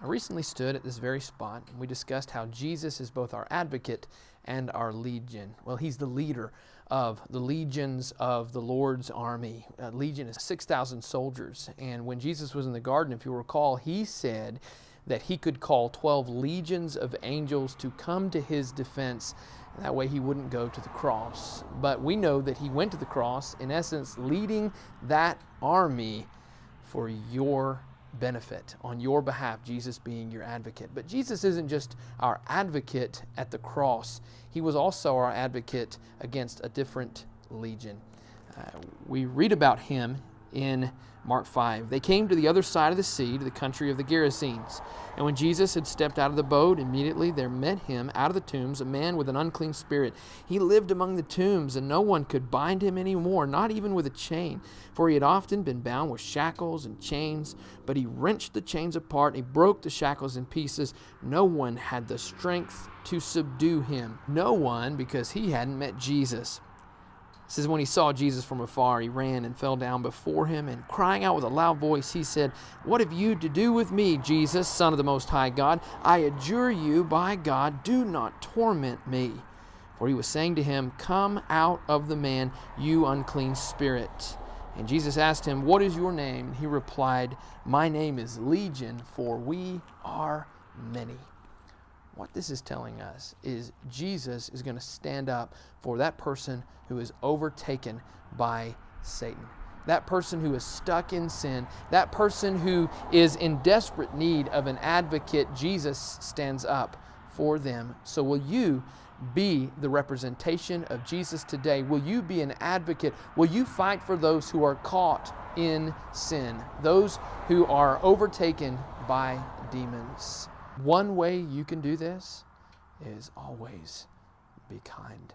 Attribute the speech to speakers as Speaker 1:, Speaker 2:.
Speaker 1: I recently stood at this very spot, and we discussed how Jesus is both our advocate and our legion. Well, he's the leader of the legions of the Lord's army. A legion is 6,000 soldiers. And when Jesus was in the garden, if you recall, he said that he could call 12 legions of angels to come to his defense. That way he wouldn't go to the cross. But we know that he went to the cross, in essence, leading that army for your benefit, on your behalf, Jesus being your advocate. But Jesus isn't just our advocate at the cross. He was also our advocate against a different legion. We read about him in Mark 5. They came to the other side of the sea, to the country of the Gerasenes. And when Jesus had stepped out of the boat, immediately there met him out of the tombs a man with an unclean spirit. He lived among the tombs, and no one could bind him any more, not even with a chain. For he had often been bound with shackles and chains, but he wrenched the chains apart, and he broke the shackles in pieces. No one had the strength to subdue him. No one, because he hadn't met Jesus. It says, when he saw Jesus from afar, he ran and fell down before him, and crying out with a loud voice, he said, "What have you to do with me, Jesus, Son of the Most High God? I adjure you by God, do not torment me." For he was saying to him, "Come out of the man, you unclean spirit." And Jesus asked him, "What is your name?" And he replied, "My name is Legion, for we are many." What this is telling us is Jesus is going to stand up for that person who is overtaken by Satan. That person who is stuck in sin, that person who is in desperate need of an advocate, Jesus stands up for them. So will you be the representation of Jesus today? Will you be an advocate? Will you fight for those who are caught in sin, those who are overtaken by demons? One way you can do this is always be kind.